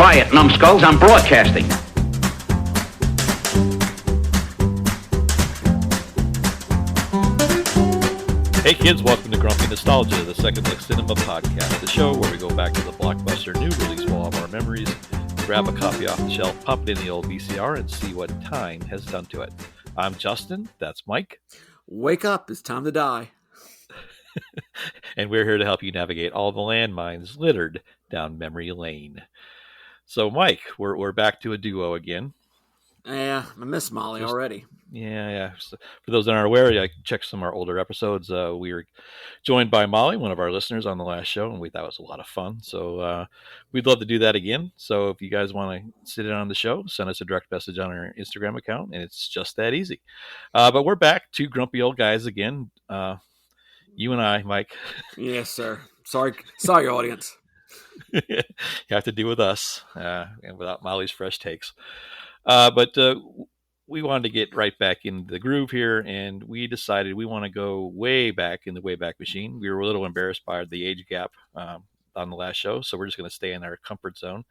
Quiet, numbskulls, I'm broadcasting. Hey kids, welcome to Grumpy Nostalgia, the Second Look Cinema podcast, the show where we go back to the blockbuster new release wall of our memories, grab a copy off the shelf, pop it in the old VCR, and see what time has done to it. I'm Justin, that's Mike. Wake up, it's time to die. And we're here to help you navigate all the landmines littered down memory lane. So Mike, we're back to a duo again. Yeah, I miss Molly already. Yeah. So for those that aren't aware, I checked some of our older episodes. We were joined by Molly, one of our listeners, on the last show, and we thought it was a lot of fun. So we'd love to do that again. So if you guys want to sit in on the show, send us a direct message on our Instagram account, and it's just that easy. But we're back, two grumpy old guys again. You and I, Mike. Yes, sir. Sorry, audience. You have to deal with us and without Molly's fresh takes. But we wanted to get right back into the groove here, and we decided we want to go way back in the Wayback Machine. We were a little embarrassed by the age gap on the last show, so we're just going to stay in our comfort zone.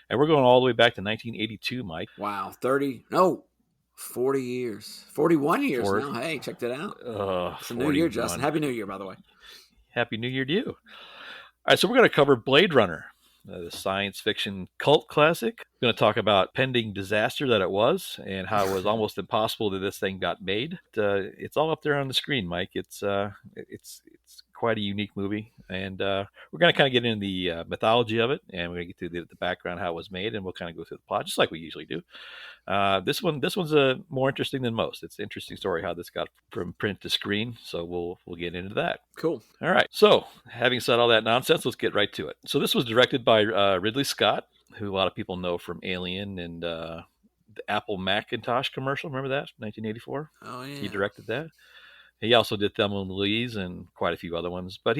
And we're going all the way back to 1982, Mike. Wow, 40 years. 41 years now. Hey, check that out. It's a new year, Justin. Happy New Year, by the way. Happy New Year to you. All right, so we're going to cover Blade Runner, the science fiction cult classic. We're going to talk about pending disaster that it was and how it was almost impossible that this thing got made. It's all up there on the screen, Mike. It's quite a unique movie, and we're going to kind of get into the mythology of it, and we're going to get through the background, how it was made, and we'll kind of go through the plot just like we usually do. This one's more interesting than most. It's an interesting story how this got from print to screen, so we'll get into that. Cool. All right. So, having said all that nonsense, let's get right to it. So, this was directed by Ridley Scott, who a lot of people know from Alien and the Apple Macintosh commercial. Remember that? 1984? Oh, yeah. He directed that. He also did Thelma and Louise and quite a few other ones. But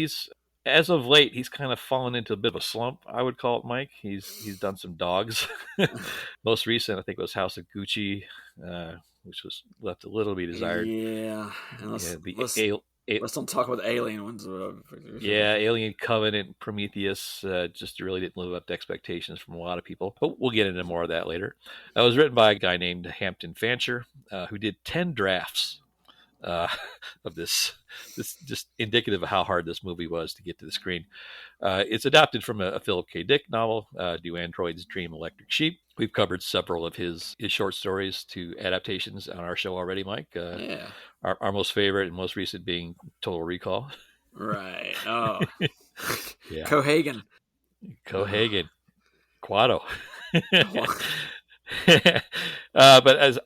as of late, he's kind of fallen into a bit of a slump, I would call it, Mike. He's done some dogs. Most recent, I think, was House of Gucci, which was left a little bit desired. Yeah. Let's don't talk about the alien ones. Yeah, Alien Covenant, Prometheus, just really didn't live up to expectations from a lot of people. But we'll get into more of that later. It was written by a guy named Hampton Fancher, who did 10 drafts of this just indicative of how hard this movie was to get to the screen. It's adapted from a Philip K. Dick novel, Do Androids Dream Electric Sheep. We've covered several of his short stories to adaptations on our show already, Mike. Yeah. Our most favorite and most recent being Total Recall. Right. Oh. Yeah. Cohagen. Quado. But as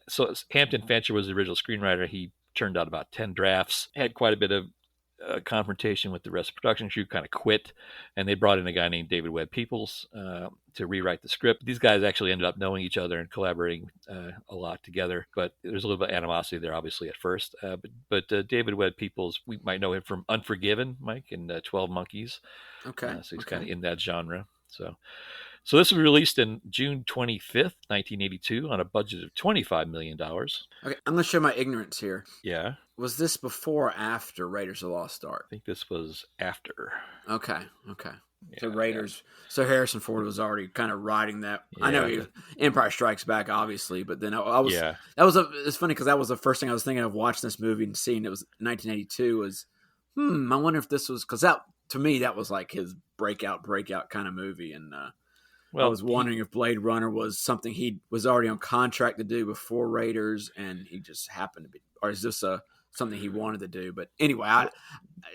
Hampton Fancher was the original screenwriter. He turned out about 10 drafts, had quite a bit of confrontation with the rest of the production crew, kind of quit, and they brought in a guy named David Webb Peoples to rewrite the script. These guys actually ended up knowing each other and collaborating a lot together, but there's a little bit of animosity there, obviously, at first. But David Webb Peoples, we might know him from Unforgiven, Mike, and 12 Monkeys. Okay. So he's kind of in that genre. So this was released in June 25th, 1982, on a budget of $25 million. Okay, I'm going to show my ignorance here. Yeah. Was this before or after Raiders of the Lost Ark? I think this was after. Okay. Yeah, So Raiders. Yeah. So Harrison Ford was already kind of riding that. Yeah, I know Empire Strikes Back, obviously, but then I was. Yeah. It's funny because that was the first thing I was thinking of watching this movie and seeing it was 1982. Was I wonder if this was because that to me that was like his breakout kind of movie, and I was wondering if Blade Runner was something he was already on contract to do before Raiders, and he just happened to be, or is this something he wanted to do? But anyway,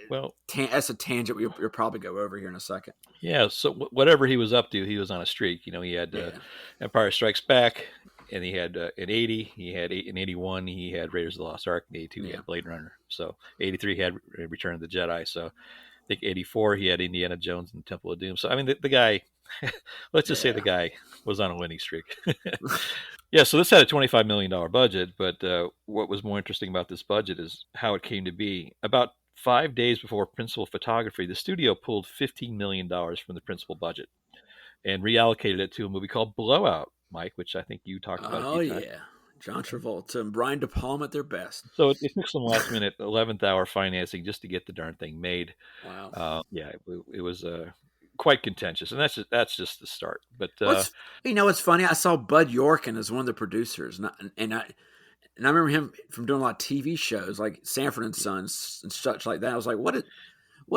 that's a tangent we'll probably go over here in a second. Yeah, so whatever he was up to, he was on a streak. He had Empire Strikes Back, and he had in 80, he had in 81, he had Raiders of the Lost Ark, in 82, he had Blade Runner. So 83, he had Return of the Jedi. So I think 84, he had Indiana Jones and Temple of Doom. So, I mean, the guy... Let's just say the guy was on a winning streak. Yeah, so this had a $25 million budget, but what was more interesting about this budget is how it came to be. About 5 days before principal photography, the studio pulled $15 million from the principal budget and reallocated it to a movie called Blowout, Mike, which I think you talked about. Oh, yeah. John Travolta and Brian De Palma at their best. So it took some last-minute 11th-hour financing just to get the darn thing made. Wow. It was quite contentious, and that's just the start. But it's funny. I saw Bud Yorkin as one of the producers, and I remember him from doing a lot of TV shows like Sanford and Sons and such like that. I was like, what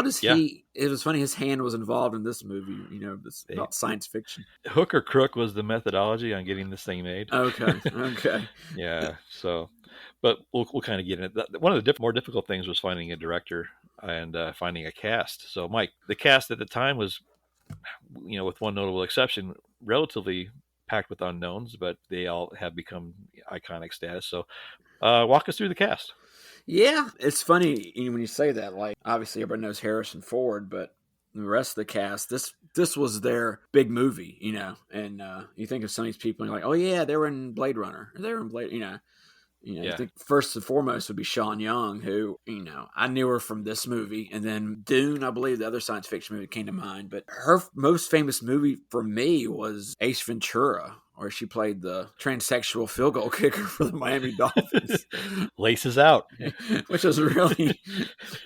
is he? It was funny. His hand was involved in this movie. It's about science fiction. Hook or crook was the methodology on getting this thing made. Okay. Yeah. So, but we'll kind of get into it. One of the more difficult things was finding a director and finding a cast. So, Mike, the cast at the time was, with one notable exception, relatively packed with unknowns, but they all have become iconic status. So, walk us through the cast. Yeah, it's funny when you say that. Like, obviously, everybody knows Harrison Ford, but the rest of the cast, this was their big movie, And you think of some of these people, and you're like, oh yeah, they were in Blade Runner. They were in Blade, You think first and foremost would be Sean Young, who, I knew her from this movie, and then Dune, I believe the other science fiction movie came to mind. But her most famous movie for me was Ace Ventura, where she played the transsexual field goal kicker for the Miami Dolphins. Laces out. Which was really,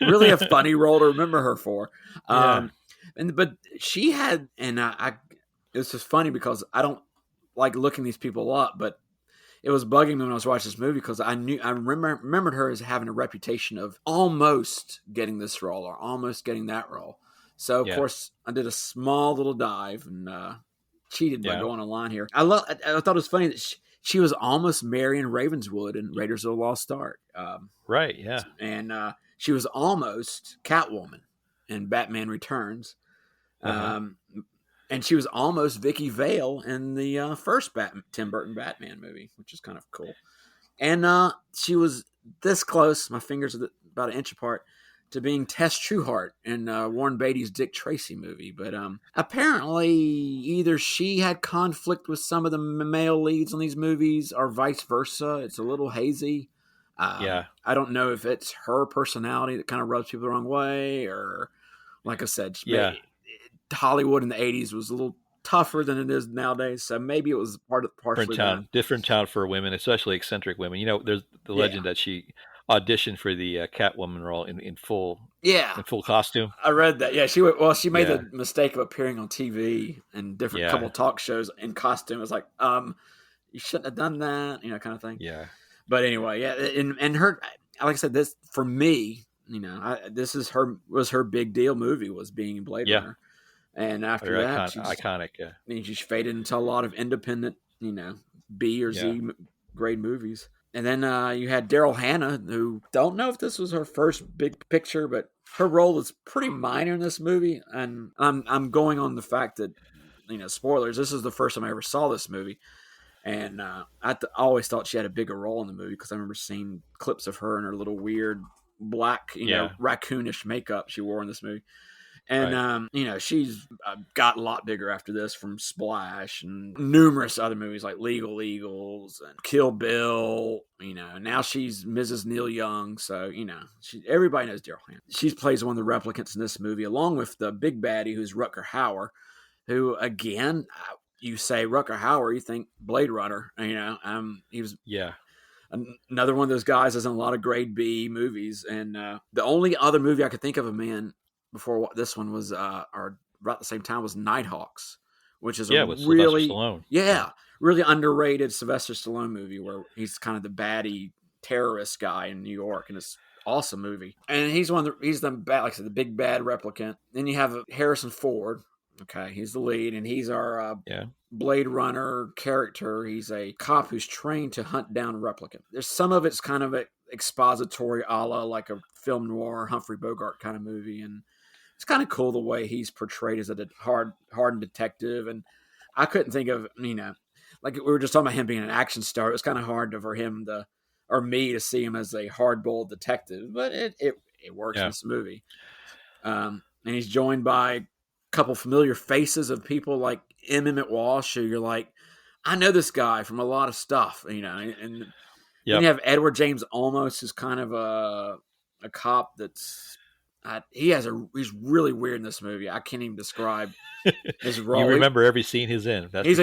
really a funny role to remember her for. But she had, and it's just funny because I don't like looking these people up, but it was bugging me when I was watching this movie because I remembered her as having a reputation of almost getting this role or almost getting that role. So of course I did a small little dive and cheated by going online here. I thought it was funny that she was almost Marion Ravenswood in Raiders of the Lost Ark. Right. Yeah. And she was almost Catwoman in Batman Returns. And she was almost Vicky Vale in the first Tim Burton Batman movie, which is kind of cool. And she was this close, my fingers are about an inch apart, to being Tess Trueheart in Warren Beatty's Dick Tracy movie. But apparently either she had conflict with some of the male leads on these movies or vice versa. It's a little hazy. I don't know if it's her personality that kind of rubs people the wrong way or, like I said, Hollywood in the 80s was a little tougher than it is nowadays, so maybe it was different town for women, especially eccentric women. There's the legend that she auditioned for the Catwoman role in full costume. I read that. Yeah, she made the mistake of appearing on TV and different couple talk shows in costume. It was like, you shouldn't have done that, kind of thing. Yeah. But anyway, and her, like I said, this for me, this is was her big deal movie, was being in Blade Runner. And after that, iconic. She faded into a lot of independent, B or Z grade movies. And then you had Daryl Hannah, who don't know if this was her first big picture, but her role was pretty minor in this movie. And I'm going on the fact that, spoilers, this is the first time I ever saw this movie. And I always thought she had a bigger role in the movie because I remember seeing clips of her in her little weird black, raccoonish makeup she wore in this movie. And, she's got a lot bigger after this from Splash and numerous other movies like Legal Eagles and Kill Bill. Now she's Mrs. Neil Young. So, everybody knows Daryl Hannah. She plays one of the replicants in this movie, along with the big baddie who's Rutger Hauer, who, again, you say Rutger Hauer, you think Blade Runner. He was another one of those guys that's in a lot of grade B movies. And the only other movie I could think of him in before this one was, or about the same time, was Nighthawks, which is a really, really underrated Sylvester Stallone movie where he's kind of the baddie terrorist guy in New York, and it's an awesome movie. And he's the big bad replicant. Then you have Harrison Ford. Okay, he's the lead, and he's our Blade Runner character. He's a cop who's trained to hunt down a replicant. There's some of it's kind of expository, a la like a film noir Humphrey Bogart kind of movie, and it's kind of cool the way he's portrayed as a hardened detective. And I couldn't think of, like we were just talking about him being an action star. It was kind of hard for him or me to see him as a hard-boiled detective, but it works in this movie. And he's joined by a couple familiar faces of people like Emmett Walsh, who you're like, I know this guy from a lot of stuff, and then you have Edward James Olmos, who's kind of a cop that's he's really weird in this movie. I can't even describe his role. You remember every scene he's in. He's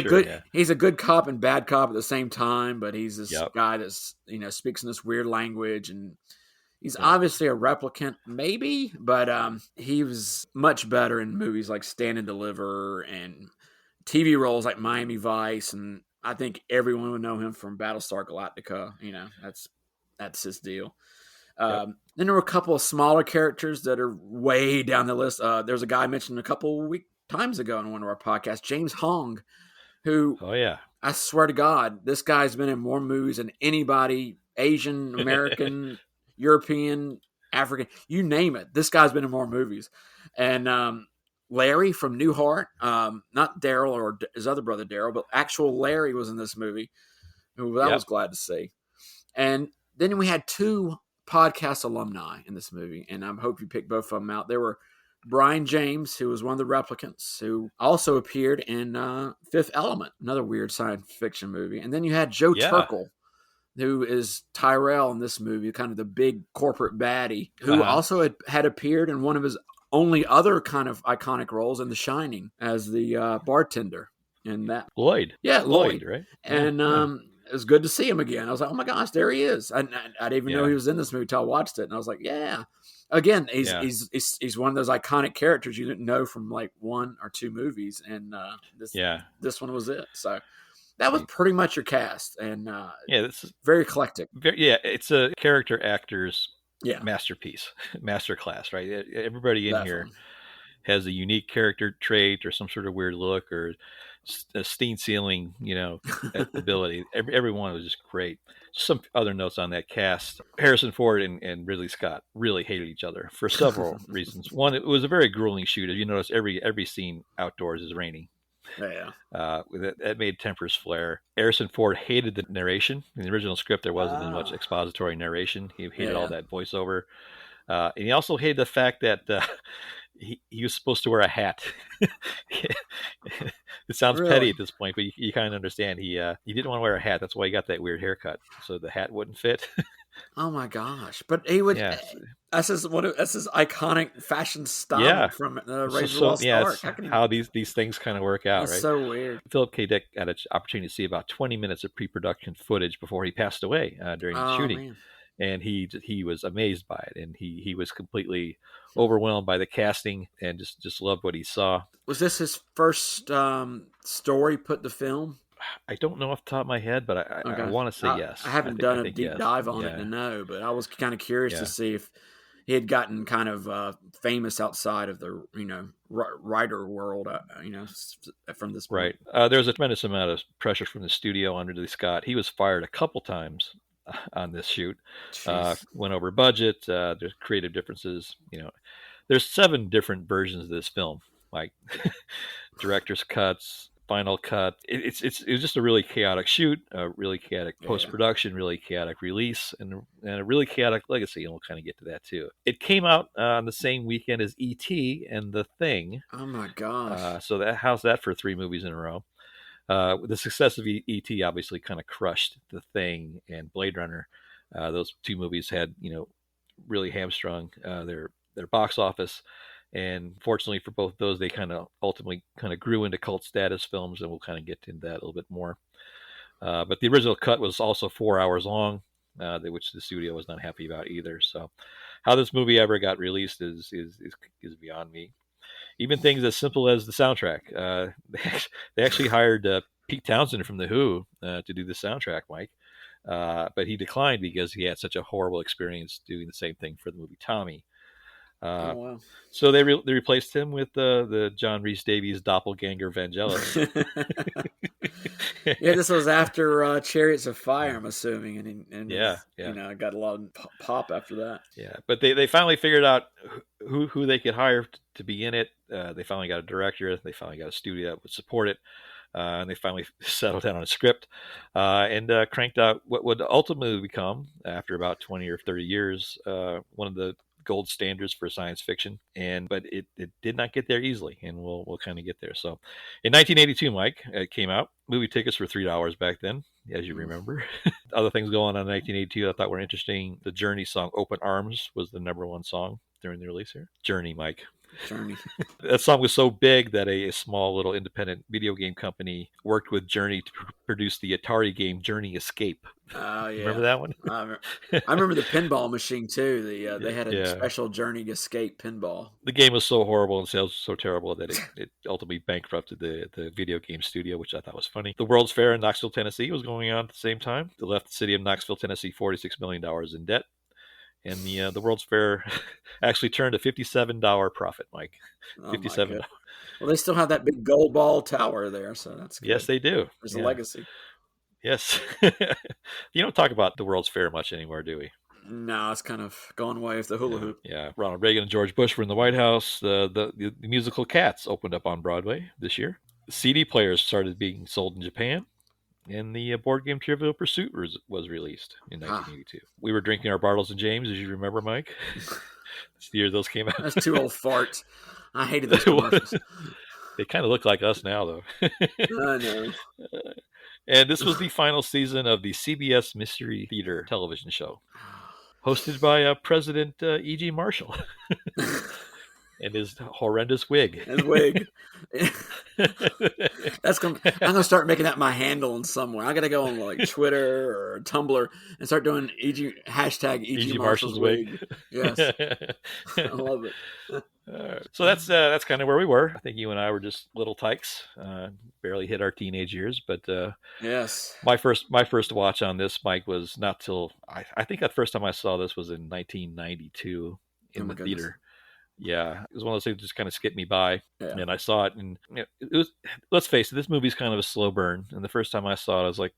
a good cop and bad cop at the same time, but he's this guy that's speaks in this weird language, and He's obviously a replicant, maybe, but he was much better in movies like Stand and Deliver and TV roles like Miami Vice, and I think everyone would know him from Battlestar Galactica. That's his deal. Then there were a couple of smaller characters that are way down the list. There's a guy I mentioned a couple times ago in one of our podcasts, James Hong, who I swear to God, this guy's been in more movies than anybody, Asian, American, European, African, you name it. This guy's been in more movies. And Larry from Newhart, not Daryl or his other brother Daryl, but actual Larry was in this movie, who I was glad to see. And then we had 2 podcast alumni in this movie, and I hope you picked both of them out. There were Brian James, who was one of the replicants, who also appeared in Fifth Element, another weird science fiction movie. And then you had Joe Turkel, who is Tyrell in this movie, kind of the big corporate baddie, who also had appeared in one of his only other kind of iconic roles in The Shining as the bartender. In that Lloyd. Yeah, Lloyd, right? And it was good to see him again. I was like, oh my gosh, there he is. I didn't even know he was in this movie until I watched it. And I was like, yeah. Again, he's one of those iconic characters you didn't know from like 1 or 2 movies. And this one was it. So that was pretty much your cast. And this is very eclectic. It's a character actor's masterpiece, masterclass, right? Everybody in here has a unique character trait or some sort of weird look or a steam sealing, ability. Everyone was just great. Just some other notes on that cast. Harrison Ford and Ridley Scott really hated each other for several reasons. One, it was a very grueling shoot. As you notice, every scene outdoors is raining. That made tempers flare. Harrison Ford hated the narration. In the original script, there wasn't as much expository narration. He hated all that voiceover. And he also hated the fact that he was supposed to wear a hat. It sounds petty at this point, but you kind of understand. He didn't want to wear a hat. That's why he got that weird haircut, so the hat wouldn't fit. Oh my gosh! But he would. That's his iconic fashion style from Raiders of the Lost Ark. How these things kind of work out, right? So weird. Philip K. Dick had an opportunity to see about 20 minutes of pre-production footage before he passed away during the shooting. Man. And he was amazed by it, and he was completely overwhelmed by the casting, and just loved what he saw. Was this his first story put to film? I don't know off the top of my head, but I want to say yes. I haven't done a deep dive on it to know, but I was kind of curious to see if he had gotten kind of famous outside of the writer world, from this point. Right. There was a tremendous amount of pressure from the studio on Ridley Scott. He was fired a couple times on this shoot. Went over budget. There's creative differences. There's 7 different versions of this film, like director's cuts, final cut. It was just a really chaotic shoot, a really chaotic post-production, really chaotic release, and a really chaotic legacy, and we'll kind of get to that too. It came out on the same weekend as E.T. and The Thing. Oh my gosh. So how's that for 3 movies in a row? The success of E.T. obviously kind of crushed The Thing and Blade Runner. Those 2 movies had, really hamstrung their box office. And fortunately for both of those, they kind of ultimately kind of grew into cult status films, and we'll kind of get into that a little bit more. But the original cut was also 4 hours long, which the studio was not happy about either. So how this movie ever got released is beyond me. Even things as simple as the soundtrack. They actually hired Pete Townsend from The Who to do the soundtrack, Mike. But he declined because he had such a horrible experience doing the same thing for the movie Tommy. Wow. So they replaced him with the John Rhys Davies doppelganger Vangelis. This was after Chariots of Fire, I'm assuming, and got a lot of pop after that. Yeah, but they finally figured out who they could hire to be in it. They finally got a director. They finally got a studio that would support it. And they finally settled down on a script and cranked out what would ultimately become, after about 20 or 30 years, one of the gold standards for science fiction. But it did not get there easily, and we'll kind of get there. So in 1982, Mike, it came out. Movie tickets were $3 back then, as you remember. Other things going on in 1982 I thought were interesting. The Journey song Open Arms was the #1 song during the release here. Journey, Mike. Journey. That song was so big that a small little independent video game company worked with Journey to produce the Atari game Journey Escape. Oh, yeah. Remember that one? I remember the pinball machine, too. They had a Yeah. special Journey Escape pinball. The game was so horrible and sales were so terrible that it ultimately bankrupted the video game studio, which I thought was funny. The World's Fair in Knoxville, Tennessee was going on at the same time. It left the city of Knoxville, Tennessee, $46 million in debt. And the World's Fair actually turned a $57 profit, Mike. $57. Well, they still have that big gold ball tower there, so that's good. Yes, they do. There's a legacy. Yes. You don't talk about the World's Fair much anymore, do we? No, it's kind of gone away with the hula hoop. Yeah. Ronald Reagan and George Bush were in the White House. The musical Cats opened up on Broadway this year. CD players started being sold in Japan. And the board game Trivial Pursuit was released in 1982. We were drinking our Bartles and James, as you remember, Mike. It's the year those came out. That's two old farts. I hated those commercials. They kind of look like us now, though. I know. And this was the final season of the CBS Mystery Theater television show, hosted by President E.G. Marshall. And his horrendous wig. His wig. I'm gonna start making that my handle in somewhere. I gotta go on like Twitter or Tumblr and start doing hashtag E.G. Marshall's wig. Yes, I love it. So that's kind of where we were. I think you and I were just little tykes, barely hit our teenage years. But yes, my first watch on this, Mike, was not till I think the first time I saw this was in 1992 in the theater. Yeah, it was one of those things that just kind of skipped me by, and I saw it, and it was. Let's face it, this movie's kind of a slow burn. And the first time I saw it, I was like,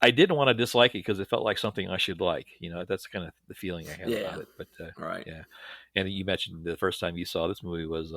I didn't want to dislike it because it felt like something I should like. That's kind of the feeling I had about it. But right, yeah. And you mentioned the first time you saw this movie was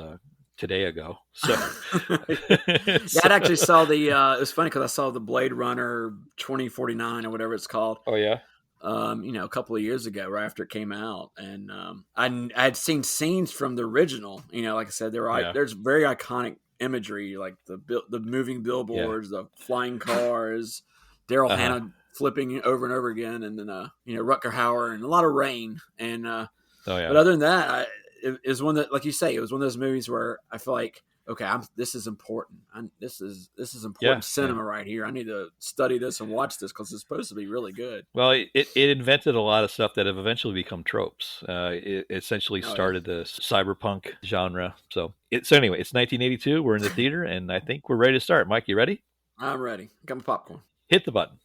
today ago. So I actually saw the. It was funny because I saw the Blade Runner 2049 or whatever it's called. Oh yeah. A couple of years ago, right after it came out, and I had seen scenes from the original. Like I said, there's very iconic imagery, like the moving billboards, the flying cars, Daryl Hannah flipping over and over again, and then Rutger Hauer, and a lot of rain. And but other than that, it was one that, like you say, it was one of those movies where I feel like, okay, this is important. This is important cinema right here. I need to study this and watch this because it's supposed to be really good. Well, it invented a lot of stuff that have eventually become tropes. It essentially started the cyberpunk genre. So anyway, it's 1982. We're in the theater, and I think we're ready to start. Mike, you ready? I'm ready. Got my popcorn. Hit the button.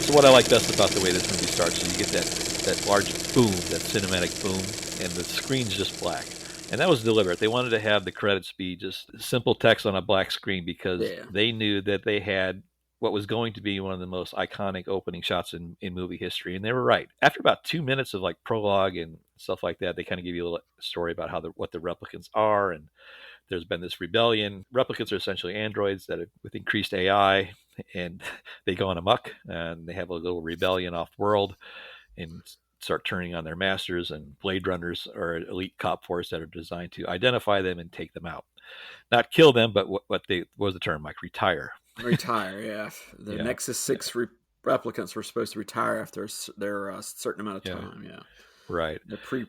So what I like best about the way this movie starts is you get that large boom, that cinematic boom, and the screen's just black. And that was deliberate. They wanted to have the credits be just simple text on a black screen because they knew that they had what was going to be one of the most iconic opening shots in movie history. And they were right. After about 2 minutes of like prologue and stuff like that, they kind of give you a little story about what the replicants are. And there's been this rebellion. Replicants are essentially androids that have, with increased AI, and they go on amok, and they have a little rebellion off world and start turning on their masters, and Blade Runners are an elite cop force that are designed to identify them and take them out. Not kill them, but what was the term, Mike? Retire. Retire, yeah. The Nexus 6 replicants were supposed to retire after their certain amount of time, yeah. Right.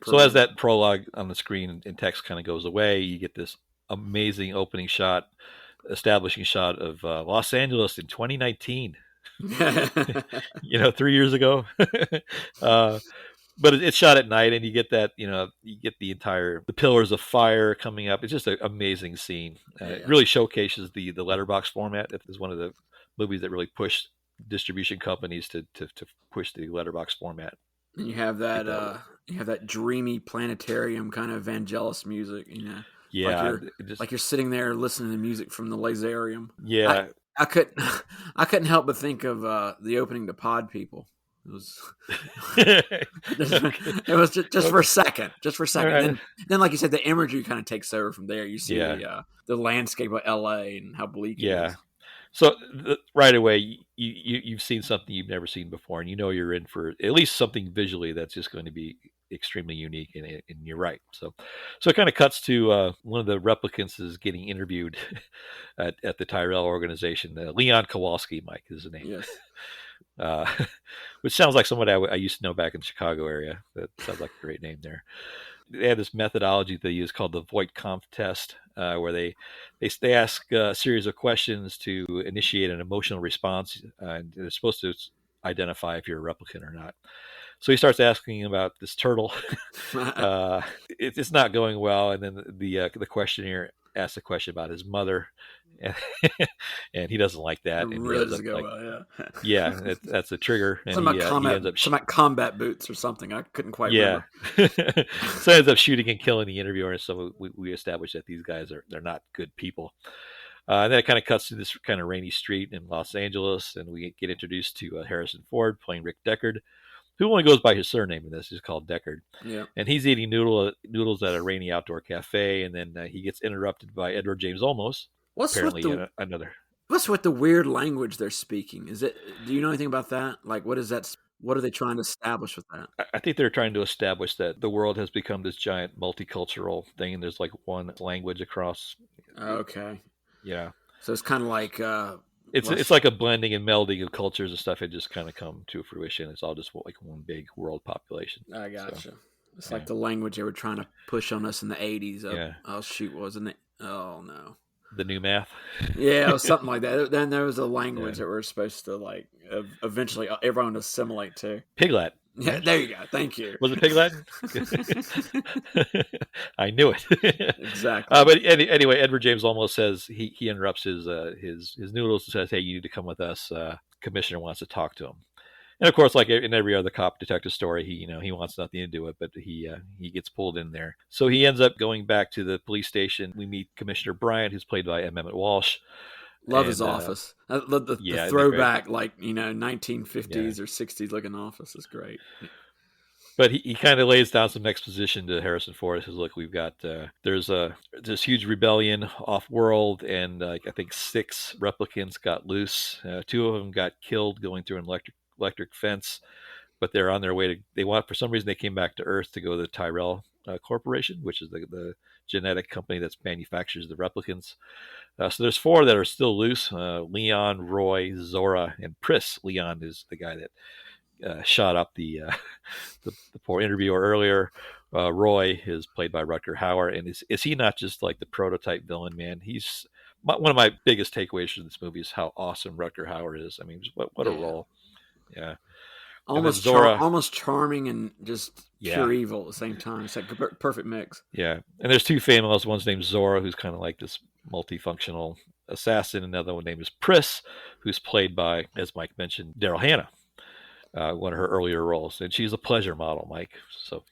So as that prologue on the screen and text kind of goes away, you get this amazing opening shot, establishing shot of Los Angeles in 2019. 3 years ago. But it's shot at night, and you get that, you get the pillars of fire coming up. It's just an amazing scene. It really showcases the letterbox format. It is one of the movies that really pushed distribution companies to push the letterbox format. And you have that dreamy planetarium kind of Vangelis music, Yeah, like you're sitting there listening to music from the Laserium. Yeah. I couldn't help but think of the opening to Pod People. It was it was just for a second, Right. Then, like you said, the imagery kind of takes over from there. You see the landscape of L.A. and how bleak it is. So right away, you've seen something you've never seen before, and you're in for at least something visually that's just going to be extremely unique, and you're right. So it kind of cuts to one of the replicants is getting interviewed at the Tyrell organization. Leon Kowalski, Mike, is his name. Yes. Which sounds like somebody I used to know back in the Chicago area. That sounds like a great name there. they have this methodology they use called the Voight-Kampff test, where they ask a series of questions to initiate an emotional response, and they're supposed to identify if you're a replicant or not. So he starts asking about this turtle. It's not going well, and then the questionnaire asks a question about his mother, and, and he doesn't like that. It and really he ends doesn't up go like, well, yeah. yeah, that's a trigger, and Something he ends up about combat boots or something. I couldn't quite remember. So he ends up shooting and killing the interviewer. So we established that these guys they're not good people. And then it kind of cuts to this kind of rainy street in Los Angeles, and we get introduced to Harrison Ford playing Rick Deckard, who only goes by his surname in this. He's called Deckard. Yeah. And he's eating noodles at a rainy outdoor cafe, and then he gets interrupted by Edward James Olmos. What's with the weird language they're speaking? Do you know anything about that? Like, what is that? What are they trying to establish with that? I think they're trying to establish that the world has become this giant multicultural thing, and there's like one language across. Okay. Yeah. So it's kind of like it's like a blending and melding of cultures and stuff. It just kind of come to fruition. It's all just like one big world population. I gotcha. So, it's like the language they were trying to push on us in the 80s. Oh shoot, wasn't it? Oh no. The new math. Yeah, it was something like that. Then there was a language that we're supposed to like eventually everyone assimilate to. Piglet. Yeah, there you go. Thank you. Was it Piglet? I knew it. Exactly. But anyway, Edward James almost says he interrupts his noodles and says, "Hey, you need to come with us. Commissioner wants to talk to him." And of course, like in every other cop detective story, he wants nothing to do with it, but he gets pulled in there. So he ends up going back to the police station. We meet Commissioner Bryant, who's played by Emmett Walsh. Love his office. The throwback, 1950s or 60s looking office is great. But he kind of lays down some exposition to Harrison Ford. He says, "Look, we've got there's this huge rebellion off world, and I think 6 replicants got loose. 2 of them got killed going through an electric fence, but they're on their way to. For some reason they came back to Earth to go to the Tyrell Corporation, which is the genetic company that manufactures the replicants. So there's 4 that are still loose: Leon, Roy, Zora, and Pris. Leon is the guy that shot up the poor interviewer earlier. Roy is played by Rutger Hauer, and is he not just like the prototype villain, man? He's one of my biggest takeaways from this movie is how awesome Rutger Hauer is. I mean, what a role. Yeah. Almost charming and just pure evil at the same time. It's like a perfect mix. Yeah. And there's 2 females. One's named Zora, who's kind of like this multifunctional assassin. Another one named is Pris, who's played by, as Mike mentioned, Daryl Hannah, one of her earlier roles. And she's a pleasure model, Mike. So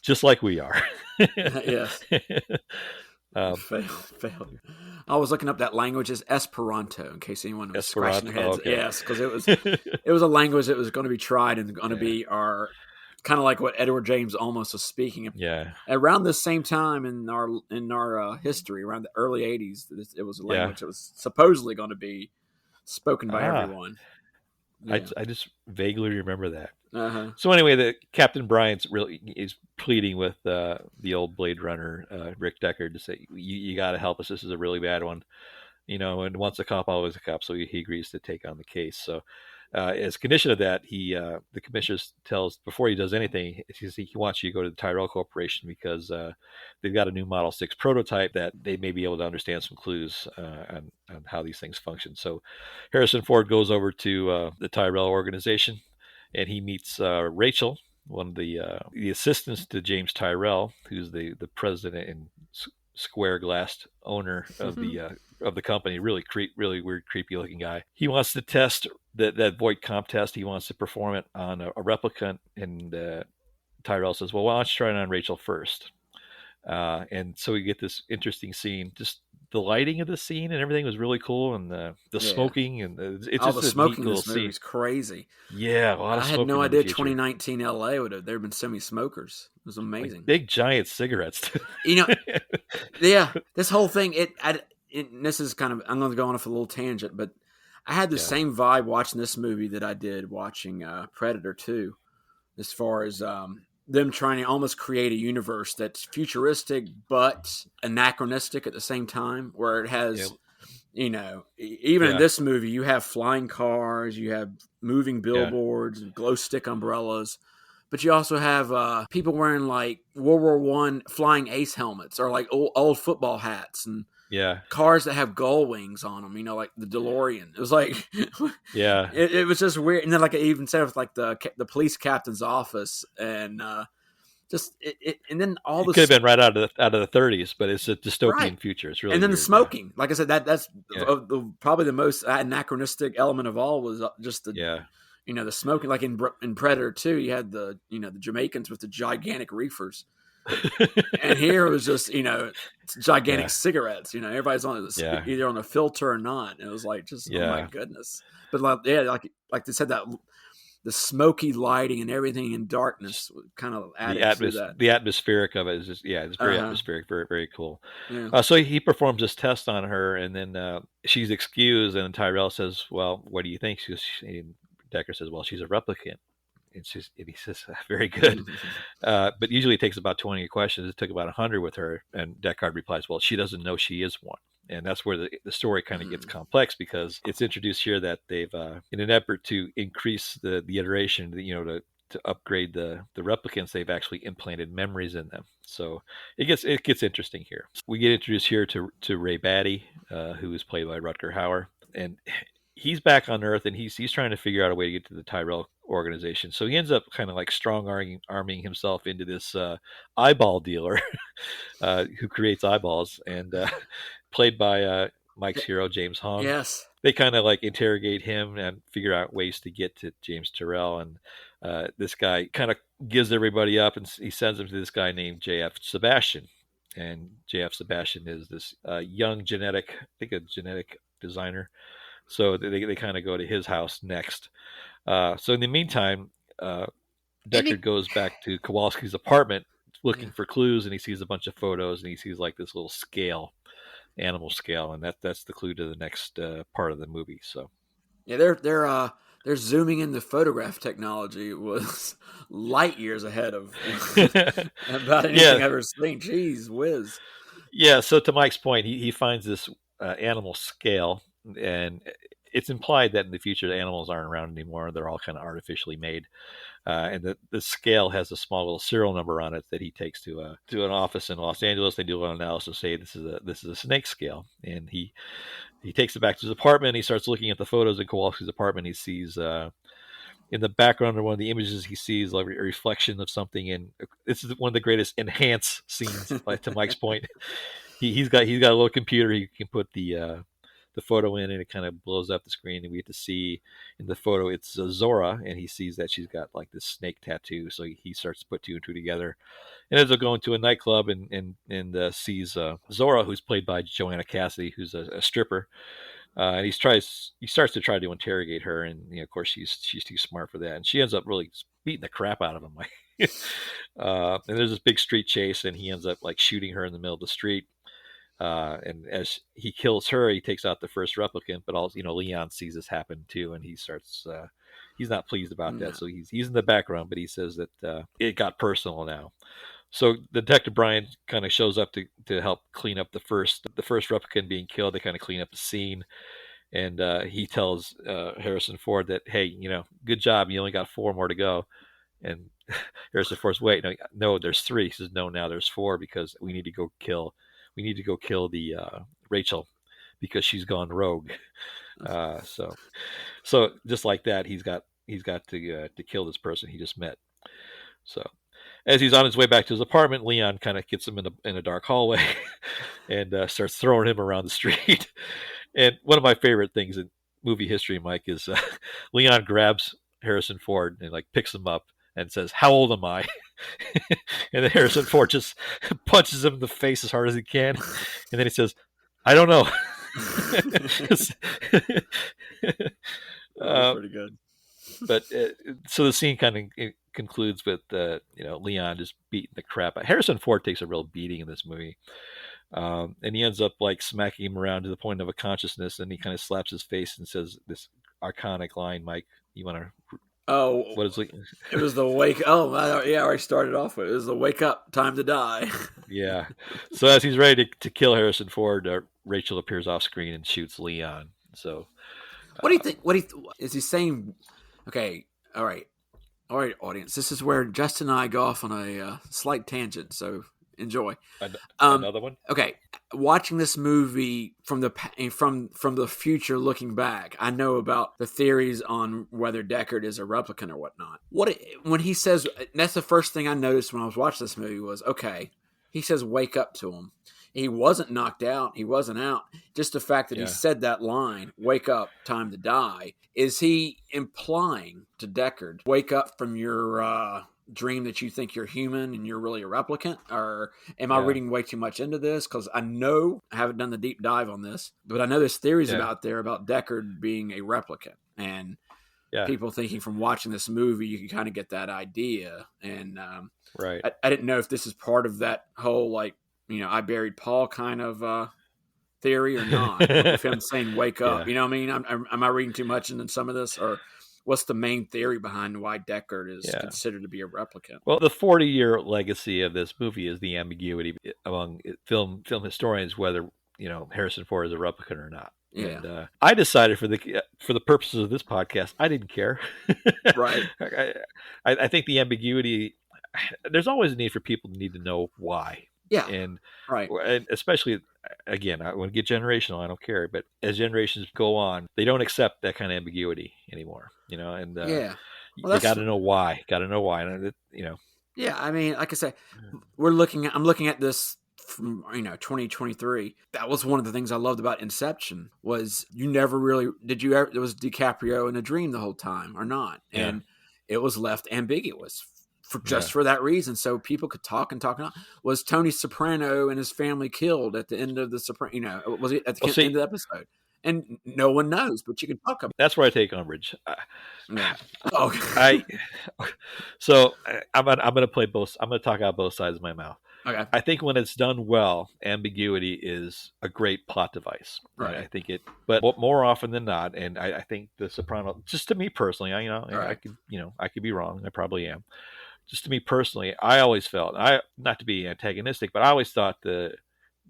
just like we are. Yes. Fail. I was looking up that language is Esperanto in case anyone was scratching their heads. Okay. Yes, because it was a language that was going to be tried and going to be our kind of like what Edward James almost was speaking. Yeah. Around the same time in our history, around the early 80s, it was a language that was supposedly going to be spoken by everyone. Yeah. I just vaguely remember that. Uh-huh. So anyway, the Captain Bryant's really is pleading with the old Blade Runner Rick Deckard to say, "You got to help us. This is a really bad one, And once a cop, always a cop." So he agrees to take on the case. So as a condition of that, the commissioner tells before he does anything, he wants you to go to the Tyrell Corporation because they've got a new Model 6 prototype that they may be able to understand some clues on how these things function. So Harrison Ford goes over to the Tyrell organization, and he meets Rachel, one of the assistants to James Tyrell, who's the president and square-glassed owner of the company. Really weird, creepy looking guy. He wants to test that Voight-Kampff test. He wants to perform it on a replicant, and Tyrell says, "Well, why don't you try it on Rachel first?" And so we get this interesting scene. Just the lighting of the scene and everything was really cool, and the smoking and it's just the smoking in this movie is crazy. Yeah, a lot of smoking. I had no idea 2019 LA there would have been so many smokers. It was amazing. Like big giant cigarettes. Yeah, this whole thing. This is kind of, I'm going to go on off a little tangent, but I had the same vibe watching this movie that I did watching Predator 2, as far as them trying to almost create a universe that's futuristic but anachronistic at the same time, where it has, even in this movie, you have flying cars, you have moving billboards and glow stick umbrellas, But you also have people wearing like World War One flying ace helmets or like old football hats and cars that have gull wings on them. Like the DeLorean. It was like it was just weird. And then like it even said with like the police captain's office and and then all this could have been right out of the 30s, but it's a dystopian future. It's really and then weird, the smoking. Like I said, that's probably the most anachronistic element of all was just the the smoking. Like in Predator 2, you had the Jamaicans with the gigantic reefers, and here it was just gigantic cigarettes. Everybody's on either on a filter or not. And it was like just oh my goodness. But like they said that. The smoky lighting and everything in darkness kind of added to that. The atmospheric of it is just, it's very atmospheric, very, very cool. Yeah. So he performs this test on her, and then she's excused, and Tyrell says, well, what do you think? Deckard says, well, she's a replicant. And he says, very good. But usually it takes about 20 questions. It took about 100 with her. And Deckard replies, well, she doesn't know she is one. And that's where the story kind of gets complex, because it's introduced here that they've, in an effort to increase the iteration, to upgrade the replicants, they've actually implanted memories in them. So it gets interesting here. We get introduced here to Ray Batty, who is played by Rutger Hauer. And he's back on Earth, and he's trying to figure out a way to get to the Tyrell organization. So he ends up kind of like arming himself into this eyeball dealer who creates eyeballs, and played by Mike's hero, James Hong. Yes. They kind of like interrogate him and figure out ways to get to James Tyrell. And this guy kind of gives everybody up, and he sends them to this guy named J.F. Sebastian. And J.F. Sebastian is this young genetic designer. So they kind of go to his house next. So in the meantime, Deckard goes back to Kowalski's apartment looking for clues, and he sees a bunch of photos, and he sees like this little animal scale, and that's the clue to the next part of the movie. So they're zooming in. The photograph technology was light years ahead of about anything I've ever seen. Jeez whiz. Yeah. So to Mike's point, he finds this animal scale. And it's implied that in the future the animals aren't around anymore. They're all kind of artificially made. And the scale has a small little serial number on it that he takes to an office in Los Angeles. They do an analysis, say this is a snake scale. And he takes it back to his apartment. He starts looking at the photos in Kowalski's apartment. He sees in the background of one of the images, he sees like a reflection of something. And this is one of the greatest enhance scenes, like to Mike's point. He's got a little computer. He can put the photo in, and it kind of blows up the screen, and we get to see in the photo it's Zora, and he sees that she's got like this snake tattoo. So he starts to put two and two together, and ends up going to a nightclub and sees Zora, who's played by Joanna Cassidy, who's a stripper. And he starts to try to interrogate her, and of course she's too smart for that, and she ends up really beating the crap out of him. And there's this big street chase, and he ends up like shooting her in the middle of the street. And as he kills her, he takes out the first replicant, but also, Leon sees this happen too, and he starts, he's not pleased about that. So he's in the background, but he says that it got personal now. So Detective Brian kind of shows up to help clean up the first replicant being killed. They kind of clean up the scene, and he tells Harrison Ford that, hey, good job. You only got 4 more to go. And Harrison Ford's, wait, no, there's 3. He says, no, now there's 4, because we need to go kill the Rachel, because she's gone rogue. So just like that, he's got to kill this person he just met. So as he's on his way back to his apartment, Leon kind of gets him in a dark hallway and starts throwing him around the street. And one of my favorite things in movie history, Mike, is Leon grabs Harrison Ford and like picks him up and says, "How old am I?" And then Harrison Ford just punches him in the face as hard as he can. And then he says, "I don't know." Pretty good. But so the scene kind of concludes with Leon just beating the crap out. Harrison Ford takes a real beating in this movie. And he ends up like smacking him around to the point of a consciousness, and he kind of slaps his face and says this iconic line, Mike, you want to... Oh, what is it? It was the wake. Oh, yeah, I already started off with it. It was the wake up, time to die. Yeah. So as he's ready to kill Harrison Ford, Rachel appears off screen and shoots Leon. So, what do you think? Is he saying? Okay, all right. All right, audience. This is where Justin and I go off on a slight tangent, so enjoy. Another one. Okay, watching this movie from the future, looking back, I know about the theories on whether Deckard is a replicant or whatnot. When he says, that's the first thing I noticed when I was watching this movie was, okay, he says, "Wake up" to him. He wasn't knocked out. He wasn't out. Just the fact that he said that line, "Wake up, time to die," is he implying to Deckard, "Wake up from your dream that you think you're human and you're really a replicant"? Or am I reading way too much into this? Because I haven't done the deep dive on this, but I know there's theories about Deckard being a replicant, and people thinking from watching this movie you can kind of get that idea. And right, I didn't know if this is part of that whole I buried Paul kind of theory or not. If him saying "wake up," you know what I mean? Am I reading too much into some of this, or what's the main theory behind why Deckard is considered to be a replicant? Well, the 40-year legacy of this movie is the ambiguity among film historians whether Harrison Ford is a replicant or not. Yeah. And I decided for the purposes of this podcast, I didn't care. Right. I think the ambiguity. There's always a need for people to need to know why. Yeah. And right. And especially, again, I want to get generational. I don't care, but as generations go on, they don't accept that kind of ambiguity anymore. And you got to know why. Got to know why. And Yeah, I mean, like I say, I'm looking at this from 2023. That was one of the things I loved about Inception was you never really it was DiCaprio in a dream the whole time or not, and it was left ambiguous. For that reason, so people could talk and talk. Was Tony Soprano and his family killed at the end of the Soprano? Was it at the end of the episode? And no one knows, but you can talk about. That's where I take umbrage. Okay. So I'm gonna play both. I'm gonna talk out both sides of my mouth. Okay. I think when it's done well, ambiguity is a great plot device. Right. I think it, but more often than not, and I think The Soprano. Just to me personally, I could be wrong. I probably am. Just to me personally, I always felt, not to be antagonistic, but I always thought the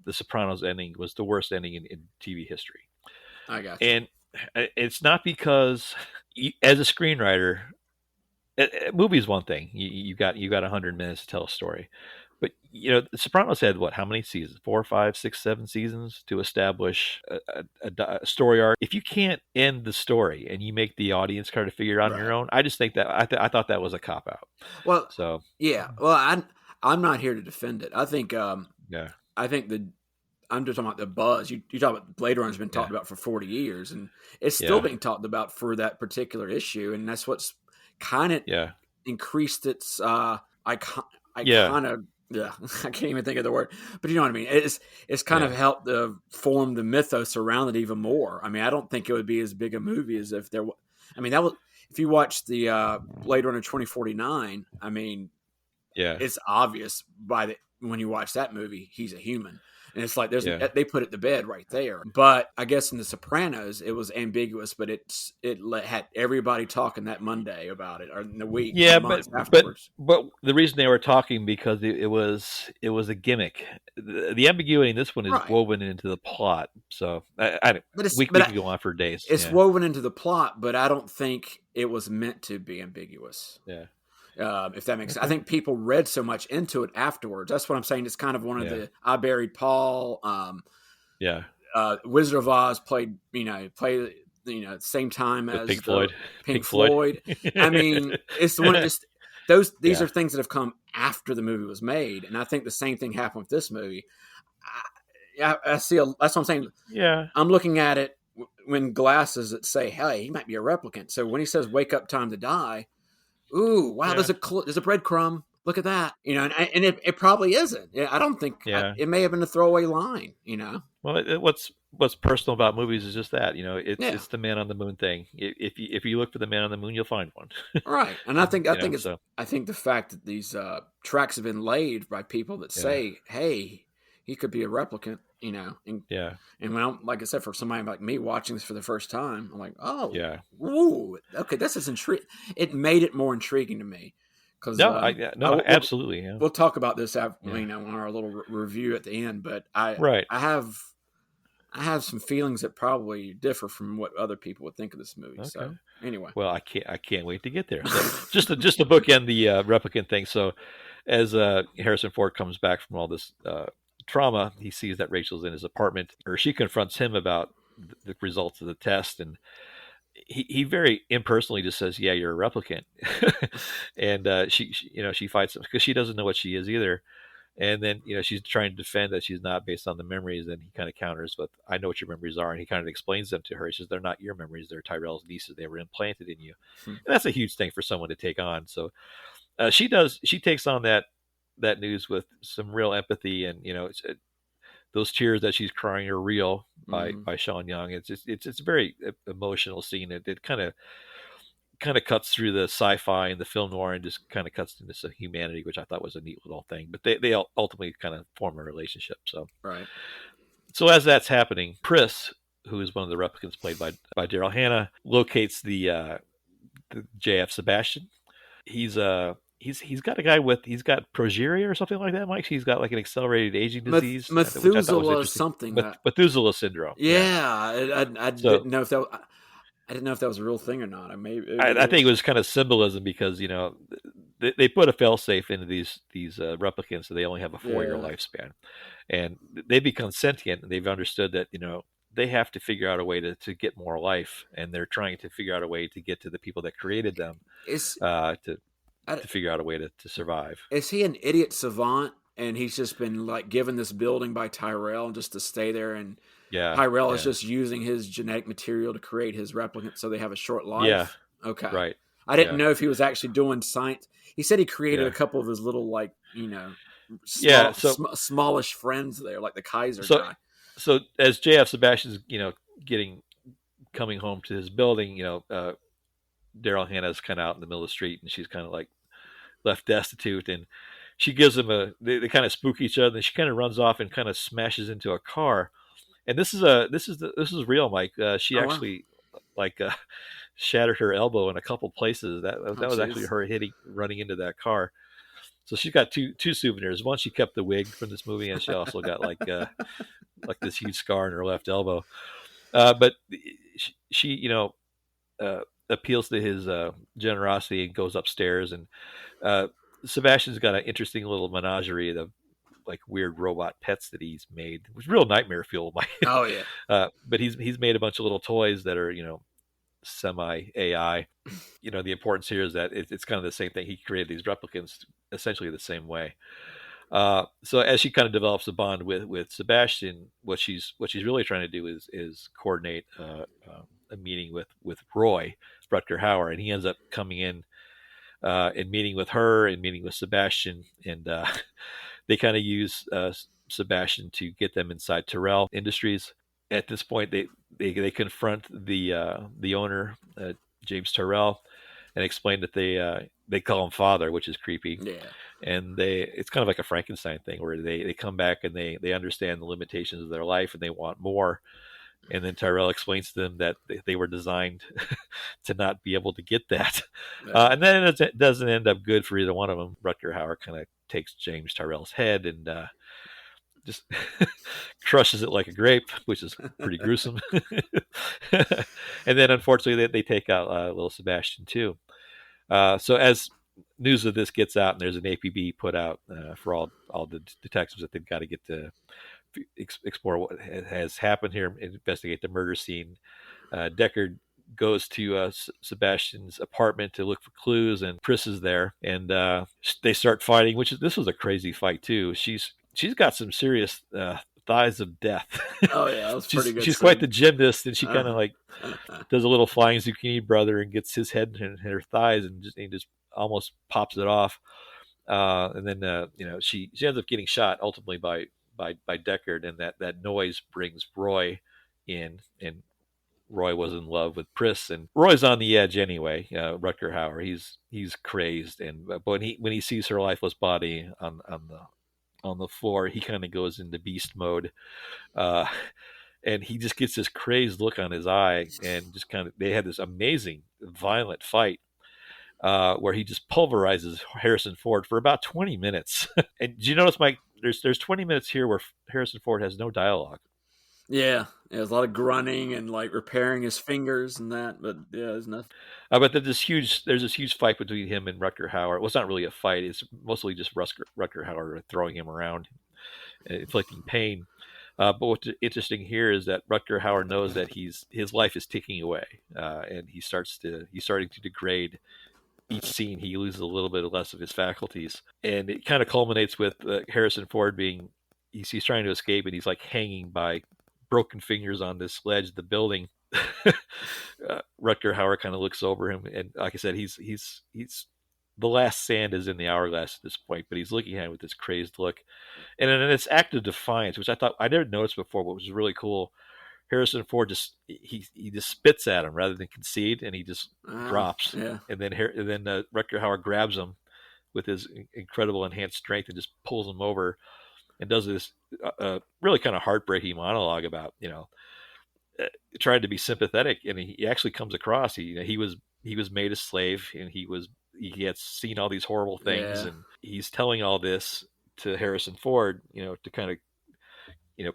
Sopranos ending was the worst ending in TV history. I got you. And it's not because, as a screenwriter, a movie is one thing. You got 100 minutes to tell a story. But, The Sopranos had how many seasons? 4, 5, 6, 7 seasons to establish a story arc. If you can't end the story and you make the audience kind of figure it out on your own, I just think that I thought that was a cop out. Well, so yeah. Well, I'm not here to defend it. I think I'm just talking about the buzz. You talk about Blade Runner's been talked about for 40 years, and it's still being talked about for that particular issue, and that's what's kind of increased its I can't even think of the word, but you know what I mean. It's kind of helped form the mythos around it even more. I mean, I don't think it would be as big a movie as if there. That was if you watch the Blade Runner 2049. I mean, it's obvious when you watch that movie, he's a human. And it's like they put it to bed right there. But I guess in The Sopranos, it was ambiguous, but it had everybody talking that Monday about it, or in the week. Yeah, but the reason they were talking because it was a gimmick. The ambiguity in this one is woven into the plot. So we could go on for days. It's woven into the plot, but I don't think it was meant to be ambiguous. Yeah. If that makes sense. I think people read so much into it afterwards. That's what I'm saying. It's kind of one of the I Buried Paul. Wizard of Oz played same time as Pink Floyd. I mean, it's the one that just these are things that have come after the movie was made, and I think the same thing happened with this movie. I see. That's what I'm saying. Yeah, I'm looking at it when glasses that say, "Hey, he might be a replicant." So when he says "Wake up, time to die." Ooh, wow! There's a breadcrumb. Look at that, and it probably isn't. I don't think. It may have been a throwaway line. Well, what's personal about movies is just that. It's the man on the moon thing. If you look for the man on the moon, you'll find one. Right, and I think the fact that these tracks have been laid by people that say, "Hey, he could be a replicant." And when like I said, for somebody like me watching this for the first time, I'm like, oh, ooh, okay, this is intriguing. It made it more intriguing to me because absolutely. Yeah. We'll talk about this after, on our little review at the end. But I have I have some feelings that probably differ from what other people would think of this movie. Okay. So anyway, well, I can't wait to get there. So just to bookend the replicant thing. So as Harrison Ford comes back from all this trauma, he sees that Rachel's in his apartment, or she confronts him about the results of the test, and he very impersonally just says, "Yeah, you're a replicant," and she fights him because she doesn't know what she is either. And then, she's trying to defend that she's not based on the memories. And he kind of counters with, "I know what your memories are." And he kind of explains them to her. He says, "They're not your memories. They're Tyrell's nieces. They were implanted in you." And that's a huge thing for someone to take on. So she takes on that news with some real empathy. And, those tears that she's crying are real by Sean Young. It's a very emotional scene. It kind of cuts through the sci-fi and the film noir and just kind of cuts into some humanity, which I thought was a neat little thing. But they ultimately kind of form a relationship. So right. So as that's happening, Pris, who is one of the replicants played by Daryl Hannah, locates the JF Sebastian. He's got a guy he's got progeria or something like that, Mike. He's got like an accelerated aging disease, Methuselah something. Methuselah syndrome. Yeah. I didn't know if that. I didn't know if that was a real thing or not. I think it was kind of symbolism because they put a failsafe into these replicants, so they only have a 4-year lifespan, and they become sentient. And they've understood that they have to figure out a way to get more life, and they're trying to figure out a way to get to the people that created them to figure out a way to survive. Is he an idiot savant, and he's just been like given this building by Tyrell just to stay there and? Yeah, Tyrell is just using his genetic material to create his replicant so they have a short life. Yeah. Okay. Right. I didn't know if he was actually doing science. He said he created a couple of his little, smallish friends there, like the Kaiser guy. So as JF Sebastian's, coming home to his building, Daryl Hannah's kind of out in the middle of the street, and she's kind of like left destitute, and she gives him they kind of spook each other, and she kind of runs off and kind of smashes into a car. And this is real, Mike. She actually shattered her elbow in a couple places. That was actually her running into that car. So she's got two souvenirs. One, she kept the wig from this movie, and she also got like this huge scar in her left elbow. But she appeals to his generosity and goes upstairs. And Sebastian's got an interesting little menagerie of like weird robot pets that he's made. It was real nightmare fuel. Oh yeah. But he's made a bunch of little toys that are semi AI. The importance here is that it's kind of the same thing. He created these replicants essentially the same way. So as she kind of develops a bond with Sebastian, what she's really trying to do is coordinate a meeting with Roy Rutger Hauer, and he ends up coming in and meeting with her and meeting with Sebastian, and they kind of use Sebastian to get them inside Tyrell Industries. At this point, they confront the owner, James Tyrell, and explain that they call him father, which is creepy. Yeah. And it's kind of like a Frankenstein thing where they come back and they understand the limitations of their life and they want more. And then Tyrell explains to them that they were designed to not be able to get that. Yeah. And then it doesn't end up good for either one of them. Rutger Hauer kind of takes James Tyrell's head and just crushes it like a grape, which is pretty gruesome. And then unfortunately they take out little Sebastian too. So as news of this gets out, and there's an APB put out for all the detectives that they've got to get to explore what has happened here, investigate the murder scene. Deckard goes to Sebastian's apartment to look for clues, and Pris is there, and they start fighting. This was a crazy fight too. She's got some serious thighs of death. Oh yeah, that was pretty good. She's quite the gymnast, and she kind of like does a little flying zucchini brother and gets his head in her thighs and just almost pops it off. And then she ends up getting shot ultimately by Deckard, and that noise brings Roy in, and Roy was in love with Pris, and Roy's on the edge anyway. Rutger Hauer, he's crazed, and but when he sees her lifeless body on the floor, he kind of goes into beast mode, and he just gets this crazed look on his eye, and just they had this amazing violent fight. Where he just pulverizes Harrison Ford for about 20 minutes. And do you notice, Mike, there's 20 minutes here where Harrison Ford has no dialogue. Yeah, there's a lot of grunting and like repairing his fingers and that, but yeah, there's nothing. But there's this huge fight between him and Rutger Hauer. Well, it's not really a fight; it's mostly just Rutger Hauer throwing him around, inflicting pain. But what's interesting here is that Rutger Hauer knows that his life is ticking away, and he's starting to degrade. Each scene, he loses a little bit less of his faculties, and it kind of culminates with Harrison Ford being he's trying to escape, and he's like hanging by broken fingers on this ledge of the building. Rutger Hauer kind of looks over him, and like I said, he's the last sand is in the hourglass at this point, but he's looking at him with this crazed look, and then it's act of defiance, which I thought I never noticed before, but was really cool. Harrison Ford just he just spits at him rather than concede, and he just drops. Yeah. And then Rutger Hauer grabs him with his incredible enhanced strength and just pulls him over and does this really kind of heartbreaking monologue about trying to be sympathetic, and he actually comes across he was made a slave, and he had seen all these horrible things, and he's telling all this to Harrison Ford, to kind of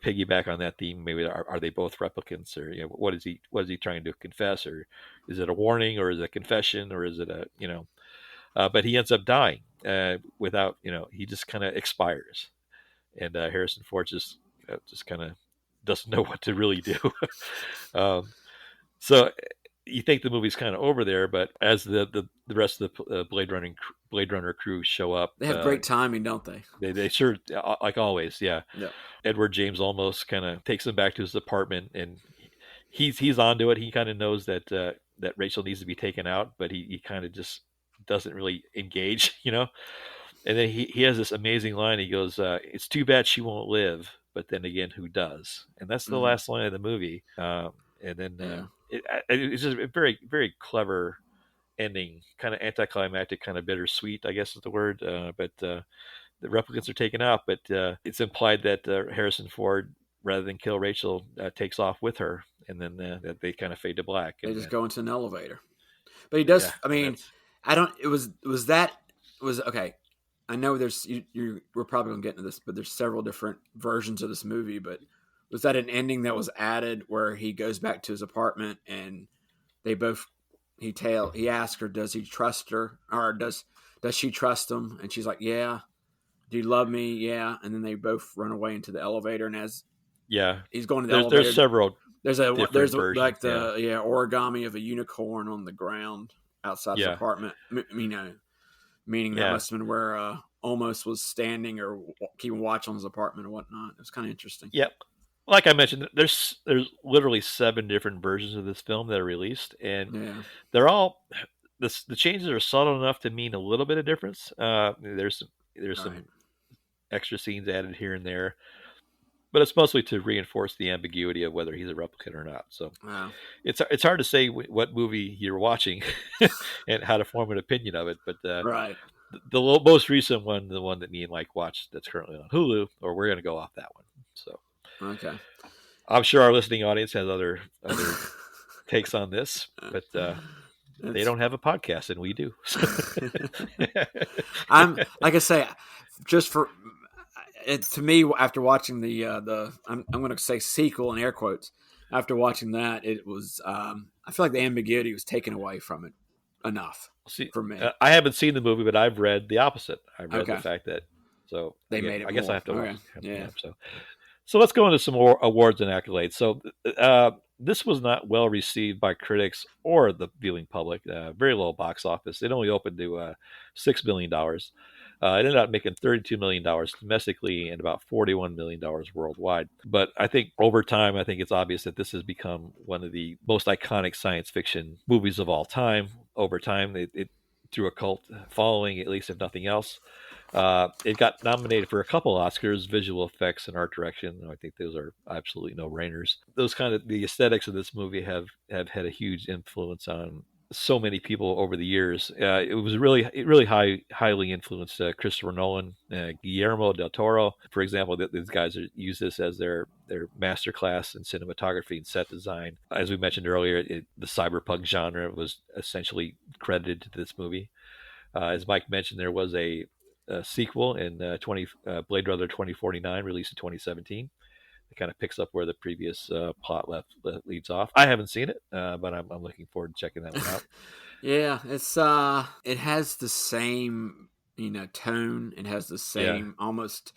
piggyback on that theme. Maybe are they both replicants, or what is he trying to confess, or is it a warning, or is it a confession, or is it but he ends up dying without he just kind of expires, and Harrison Ford just kind of doesn't know what to really do. So you think the movie's kind of over there, but as the rest of the Blade Runner crew show up, they have great timing, don't they? They sure, like always, yeah. Yeah. Edward James almost kind of takes him back to his apartment, and he's onto it. He kind of knows that that Rachel needs to be taken out, but he kind of just doesn't really engage, And then he has this amazing line. He goes, "It's too bad she won't live, but then again, who does?" And that's the last line of the movie. And then it's just a very, very clever ending, kind of anticlimactic, kind of bittersweet, I guess is the word. But the replicants are taken out, but it's implied that Harrison Ford, rather than kill Rachel, takes off with her, and then that they kind of fade to black. They just go into an elevator. But he does. I mean, I don't. It was okay. I know we're probably gonna get into this, but there's several different versions of this movie. But was that an ending that was added where he goes back to his apartment and they both he asks her, does he trust her, or does she trust him? And she's like, yeah. Do you love me? Yeah. And then they both run away into the elevator, and as he's going to the elevator, there's several. There's versions, like the origami of a unicorn on the ground outside the apartment. Meaning that must have been where Almost was standing or keeping watch on his apartment or whatnot. It was kind of interesting. Yep. Like I mentioned, there's literally 7 different versions of this film that are released, and they're all the changes are subtle enough to mean a little bit of difference. There's some extra scenes added here and there, but it's mostly to reinforce the ambiguity of whether he's a replicant or not. So it's hard to say what movie you're watching and how to form an opinion of it. But the most recent one, the one that me and Mike watched, that's currently on Hulu, or we're going to go off that one. So I'm sure our listening audience has other takes on this, but they don't have a podcast, and we do. I'm like I say, just for to me, after watching the I'm going to say sequel in air quotes. After watching that, it was I feel like the ambiguity was taken away from it enough for me. I haven't seen the movie, but I've read the opposite. I've read the fact that they made it. I guess I have to watch. Yeah. So let's go into some more awards and accolades. So this was not well received by critics or the viewing public. Very low box office. It only opened to $6 million. It ended up making $32 million domestically and about $41 million worldwide. But I think over time, I think it's obvious that this has become one of the most iconic science fiction movies of all time. Over time, it drew a cult following, at least if nothing else. It got nominated for a couple Oscars, visual effects and art direction. I think those are absolutely no-brainers. Those kind of the aesthetics of this movie have had a huge influence on so many people over the years. It was really highly influenced Christopher Nolan, Guillermo del Toro, for example. These guys use this as their master class in cinematography and set design. As we mentioned earlier, the cyberpunk genre was essentially credited to this movie. As Mike mentioned, there was a sequel in Blade Runner 2049, released in 2017. it kind of picks up where the previous plot leads off. I haven't seen it, but I'm looking forward to checking that one out. Yeah, it's it has the same tone. It has the same almost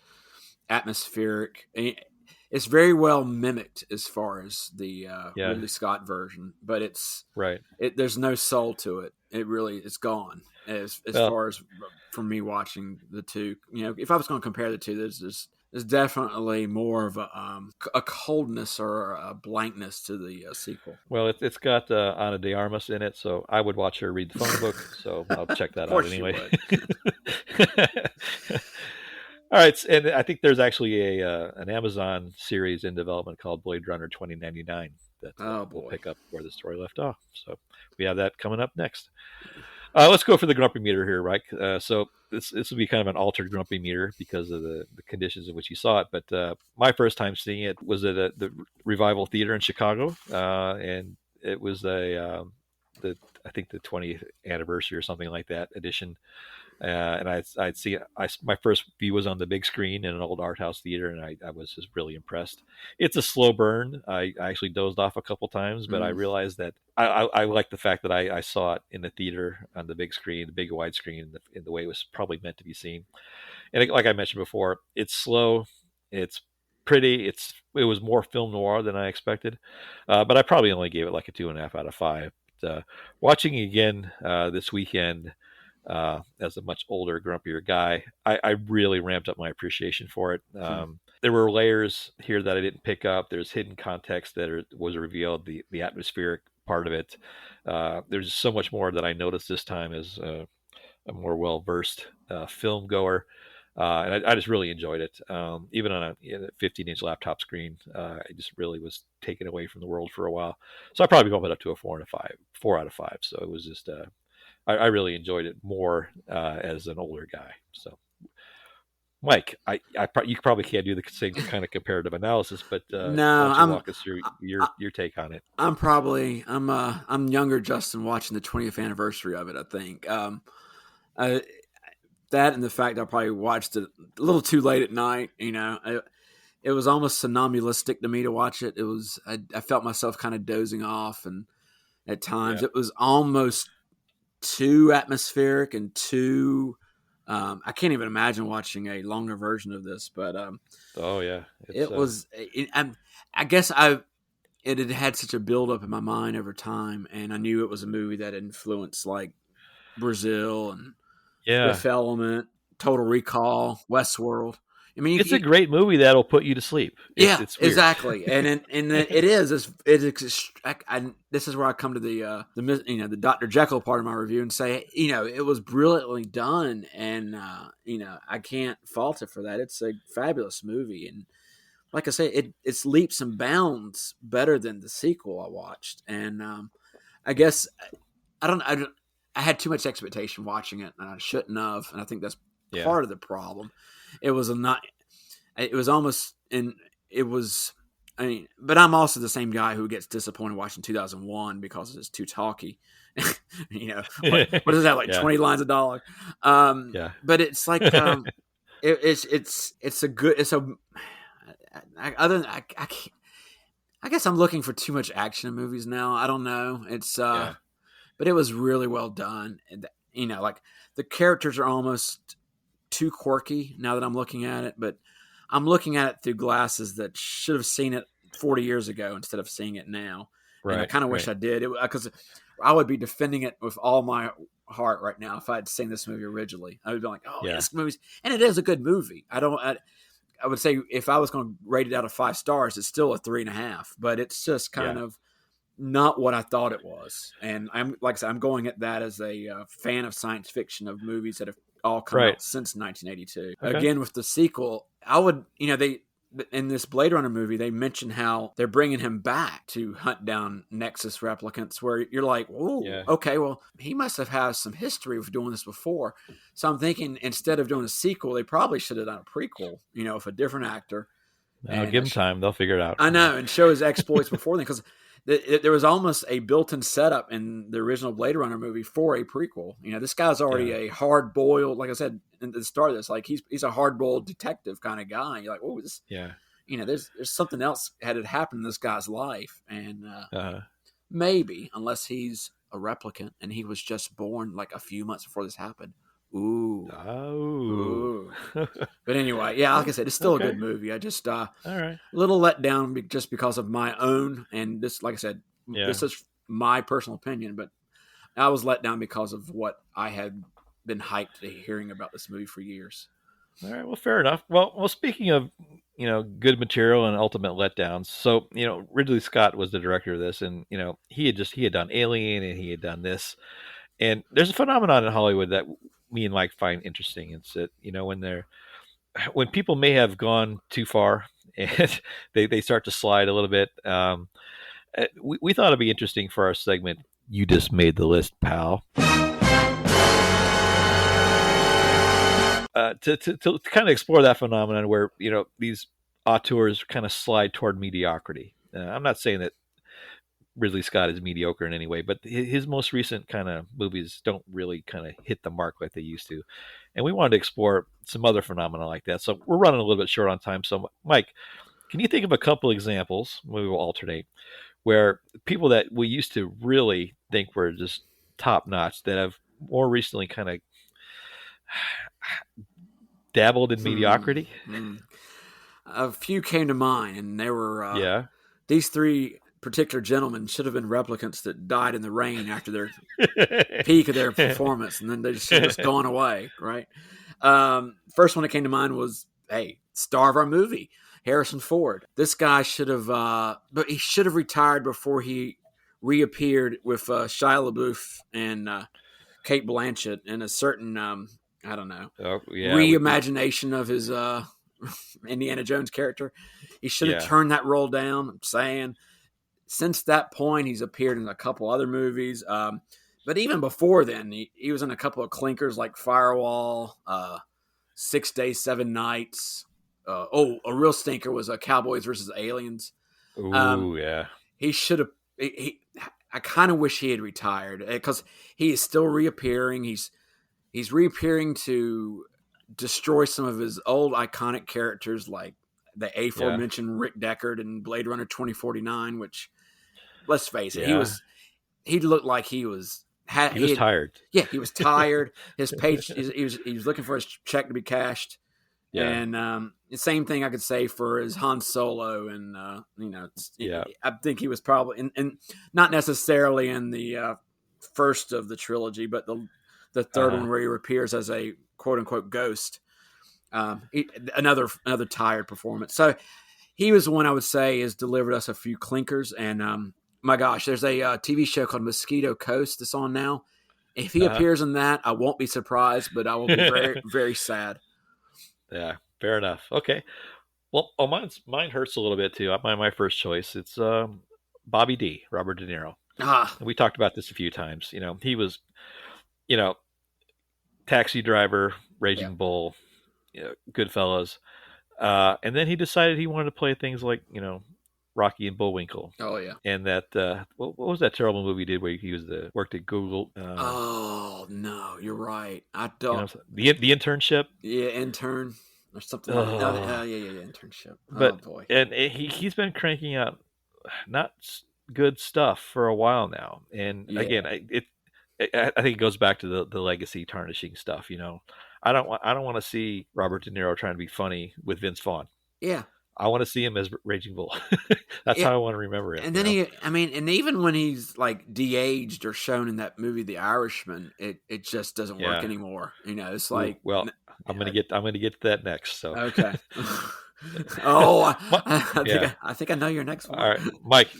atmospheric. It's very well mimicked as far as the Ridley Scott version, but it's right. There's no soul to it. It's gone as far as from me watching the two. If I was going to compare the two, there's definitely more of a coldness or a blankness to the sequel. Well, it's got Ana de Armas in it, so I would watch her read the phone book. So I'll check that out anyway. All right, and I think there's actually an Amazon series in development called Blade Runner 2099 that will pick up where the story left off. So we have that coming up next. Let's go for the grumpy meter here, right? So this will be kind of an altered grumpy meter because of the conditions in which you saw it. But my first time seeing it was at the Revival Theater in Chicago, and it was I think the 20th anniversary or something like that edition. And I'd see my first view was on the big screen in an old art house theater, and I was just really impressed. It's a slow burn. I actually dozed off a couple times, but I realized that I like the fact that I saw it in the theater on the big screen, the big widescreen, in the way it was probably meant to be seen. And like I mentioned before, it's slow, it's pretty, it was more film noir than I expected, but I probably only gave it like a 2.5 out of 5. Watching again this weekend. As a much older, grumpier guy, I really ramped up my appreciation for it. There were layers here that I didn't pick up. There's hidden context that was revealed, the atmospheric part of it. There's so much more that I noticed this time as a more well-versed film goer. And I just really enjoyed it. Even on a 15-inch laptop screen, I just really was taken away from the world for a while. So I probably bump it up to a 4 out of 5. So it was just... I really enjoyed it more as an older guy. So, Mike, you probably can't do the same kind of comparative analysis, but walk us through your take on it. I'm younger Justin watching the 20th anniversary of it. I think that and the fact I probably watched it a little too late at night. It was almost somnambulistic to me to watch it. It was I felt myself kind of dozing off, and at times it was almost too atmospheric and too I can't even imagine watching a longer version of this, but it was I guess it had such a build up in my mind over time, and I knew it was a movie that influenced like Brazil and Fifth Element, Total Recall, Westworld. I mean, it's a great movie that'll put you to sleep. It's exactly, and it is. This is where I come to the Dr. Jekyll part of my review and say, it was brilliantly done, and I can't fault it for that. It's a fabulous movie, and like I say, it's leaps and bounds better than the sequel I watched, and I guess I had too much expectation watching it, and I shouldn't have, and I think that's part of the problem. It was but I'm also the same guy who gets disappointed watching 2001 because it's too talky. What is that, like 20 lines of dialogue? But it's like, I guess I'm looking for too much action in movies now. I don't know. But it was really well done. Like the characters are almost too quirky now that I'm looking at it, but I'm looking at it through glasses that should have seen it 40 years ago instead of seeing it now. Right. And I kind of wish I did, because I would be defending it with all my heart right now if I had seen this movie originally. I would be like, this movie's, and it is a good movie. I would say if I was going to rate it out of 5 stars, it's still a 3.5, but it's just kind of not what I thought it was. And I'm going at that as a fan of science fiction, of movies that have all come out since 1982. Okay. Again, with the sequel, I would, they in this Blade Runner movie, they mention how they're bringing him back to hunt down Nexus replicants, where you're like, okay, well, he must have had some history of doing this before. So I'm thinking instead of doing a sequel, they probably should have done a prequel, with a different actor. Give them time. They'll figure it out. I know, and show his exploits before then, because there was almost a built-in setup in the original Blade Runner movie for a prequel. This guy's already a hard-boiled, like I said at the start of this, like he's a hard-boiled detective kind of guy. You're like, this. Yeah. there's something else had it happened in this guy's life, and maybe unless he's a replicant and he was just born like a few months before this happened. Ooh. Oh. But anyway, yeah, like I said, it's still a good movie. I just all right, a little let down just because of my own, and this, like I said, this is my personal opinion, but I was let down because of what I had been hyped to hearing about this movie for years. All right, well, fair enough. Well, speaking of good material and ultimate letdowns, so Ridley Scott was the director of this, and he had done Alien and he had done this, and there's a phenomenon in Hollywood that me and Mike find interesting. It's that when people may have gone too far and they start to slide a little bit. We thought it'd be interesting for our segment. You just made the list, pal. To kind of explore that phenomenon where these auteurs kind of slide toward mediocrity. I'm not saying that Ridley Scott is mediocre in any way, but his most recent kind of movies don't really kind of hit the mark like they used to. And we wanted to explore some other phenomena like that. So we're running a little bit short on time. So, Mike, can you think of a couple examples, we will alternate, where people that we used to really think were just top notch that have more recently kind of dabbled in mediocrity? A few came to mind, and they were these three particular gentlemen should have been replicants that died in the rain after their peak of their performance, and then they should have just gone away, right? First one that came to mind was, star of our movie, Harrison Ford. This guy should have, but he should have retired before he reappeared with Shia LaBeouf and Kate Blanchett in a certain, reimagination of his Indiana Jones character. He should have turned that role down. I'm saying, since that point, he's appeared in a couple other movies. But even before then, he was in a couple of clinkers like Firewall, 6 Days, 7 Nights. A real stinker was Cowboys versus Aliens. He should have. I kind of wish he had retired because he is still reappearing. He's reappearing to destroy some of his old iconic characters like the aforementioned Rick Deckard in Blade Runner 2049, which, let's face it, he looked like he was tired. Yeah, he was tired. His page, he was looking for his check to be cashed. Yeah. And the same thing I could say for his Han Solo, and I think he was probably in not necessarily in the first of the trilogy, but the third one where he appears as a quote unquote ghost. Another tired performance. So he was the one I would say has delivered us a few clinkers. And my gosh, there's a TV show called Mosquito Coast that's on now. If he appears in that, I won't be surprised, but I will be very, very sad. Yeah, fair enough. Okay. Well, mine hurts a little bit too. My first choice, it's Bobby D, Robert De Niro. We talked about this a few times. He was, Taxi Driver, Raging Bull, Goodfellas, and then he decided he wanted to play things like Rocky and Bullwinkle. Oh yeah. And that what was that terrible movie he did where he worked at Google? Oh no, you're right. I don't. The Internship. Yeah, Intern or something. Like that. Yeah, Internship. But, boy. And he's been cranking out not good stuff for a while now. And again, I think it goes back to the legacy tarnishing stuff. I don't want to see Robert De Niro trying to be funny with Vince Vaughn. Yeah. I want to see him as Raging Bull. That's how I want to remember him. And then and even when he's like de-aged or shown in that movie, The Irishman, it just doesn't work anymore. It's like, well, I'm gonna get to that next. So okay. I think I know your next one. All right, Mike,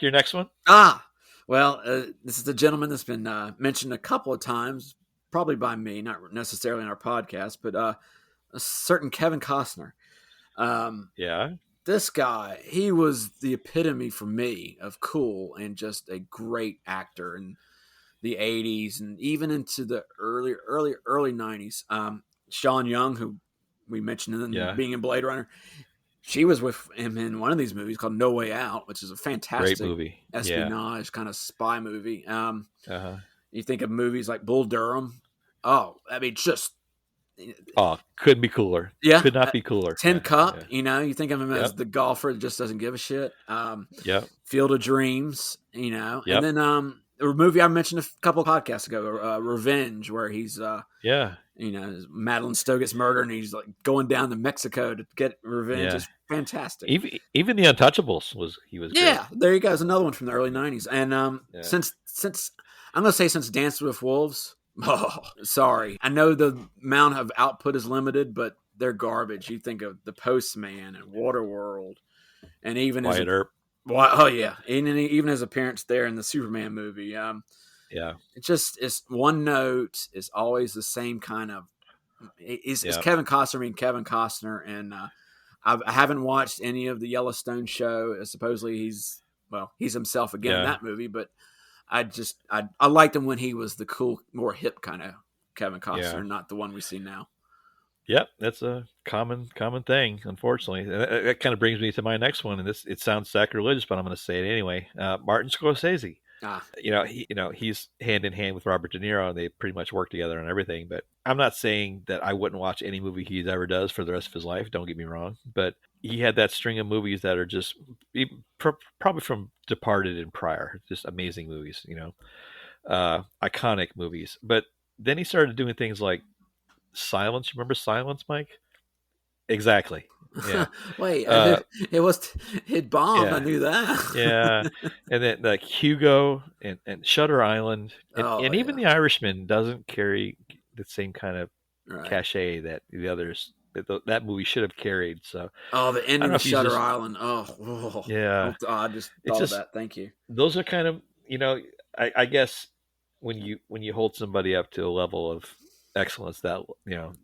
your next one. Well, this is a gentleman that's been mentioned a couple of times, probably by me, not necessarily in our podcast, but a certain Kevin Costner. This guy, he was the epitome for me of cool and just a great actor in the 80s and even into the early 90s. Sean Young, who we mentioned being in Blade Runner, she was with him in one of these movies called No Way Out, which is a fantastic great movie, espionage kind of spy movie. You think of movies like Bull Durham. Oh, I mean, just Oh, couldn't be cooler. Yeah, could not be cooler. Tin Cup. Yeah. You think of him as the golfer that just doesn't give a shit. Field of Dreams. And then a movie I mentioned a couple of podcasts ago, Revenge, where he's Madeline Stowe gets murdered and he's like going down to Mexico to get revenge. It's fantastic. Even The Untouchables he was great. There you go. It's another one from the early 90s. And since I'm going to say since Dance with Wolves. Oh, sorry. I know the amount of output is limited, but they're garbage. You think of The Postman and Waterworld, and even Wyatt Earp. Even his appearance there in the Superman movie. It's one note. Is always the same kind of. Is Kevin Costner being Kevin Costner? And I haven't watched any of the Yellowstone show. Supposedly he's himself again in that movie, but. I liked him when he was the cool, more hip kind of Kevin Costner, not the one we see now. Yep, that's a common thing, unfortunately. That kind of brings me to my next one, and it sounds sacrilegious, but I'm going to say it anyway. Martin Scorsese. He's hand in hand with Robert De Niro, and they pretty much work together on everything. But I'm not saying that I wouldn't watch any movie he ever does for the rest of his life. Don't get me wrong, but he had that string of movies that are just probably from Departed and prior, just amazing movies, iconic movies. But then he started doing things like Silence. Remember Silence, Mike? Exactly. Yeah. Wait, it bombed. Yeah. I knew that. Yeah. And then like Hugo and Shutter Island and even The Irishman doesn't carry the same kind of cachet that the others that movie should have carried. So the ending of Shutter Island. Yeah. I just thought of that. Thank you. Those are kind of I guess when you hold somebody up to a level of excellence that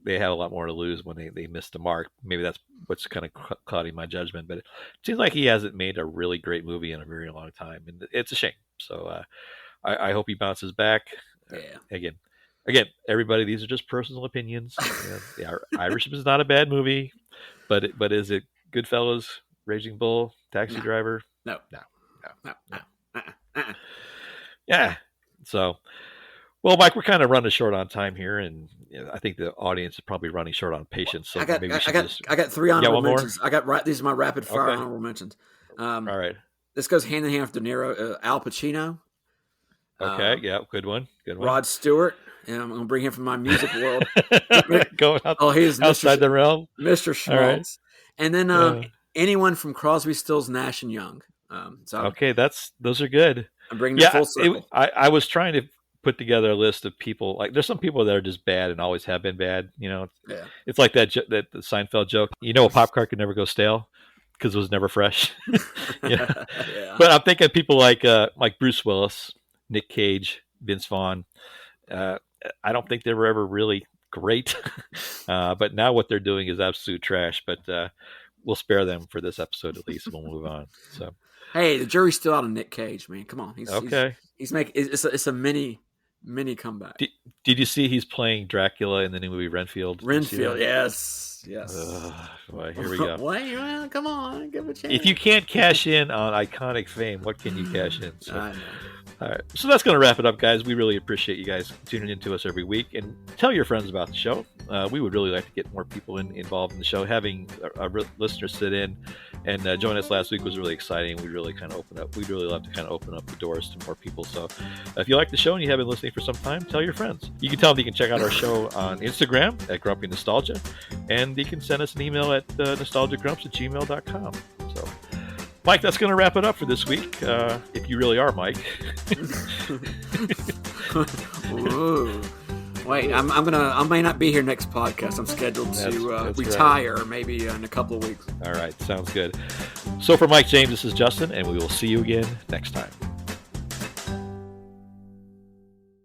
they have a lot more to lose when they miss the mark. Maybe that's what's kind of clouding my judgment, but it seems like he hasn't made a really great movie in a very long time, and it's a shame. So I hope he bounces back. Again, everybody, these are just personal opinions. The Irishman is not a bad movie, but is it Goodfellas, Raging Bull, Taxi Driver? No. Yeah. So. Well, Mike, we're kind of running short on time here, and I think the audience is probably running short on patience. So I got 3 honorable mentions. These are my rapid fire honorable mentions. All right. This goes hand in hand with De Niro. Al Pacino. Okay. Good one. Rod Stewart. And I'm going to bring him from my music world. Going he's outside the realm. Mr. Schmaltz. Right. And then anyone from Crosby, Stills, Nash and Young. Those are good. I'm bringing it full circle. I was trying to put together a list of people. Like there's some people that are just bad and always have been bad. It's like that the Seinfeld joke. A popcorn can never go stale because it was never fresh. But I'm thinking people like Bruce Willis, Nick Cage, Vince Vaughn. I don't think they were ever really great, but now what they're doing is absolute trash. But we'll spare them for this episode at least. We'll move on. So hey, the jury's still out on Nick Cage, man. Come on, he's making it's a mini comeback. Did you see he's playing Dracula in the new movie Renfield? Yes. Boy, here we go. Well, come on, give it a chance. If you can't cash in on iconic fame, what can you cash in? So, I know. All right, so that's going to wrap it up, guys. We really appreciate you guys tuning into us every week, and tell your friends about the show. We would really like to get more people involved in the show. Having our listeners sit in and join us last week was really exciting. We really kind of opened up. We'd really love to kind of open up the doors to more people. So if you like the show and you have been listening for some time, tell your friends. You can tell them you can check out our show on Instagram at Grumpy Nostalgia, and you can send us an email at nostalgiagrumps@gmail.com. So, Mike, that's going to wrap it up for this week. If you really are Mike. Ooh. Wait, I may not be here next podcast. I'm scheduled to retire maybe in a couple of weeks. All right, sounds good. So for Mike James, this is Justin, and we will see you again next time.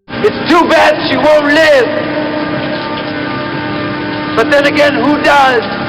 It's too bad she won't live. But then again, who does?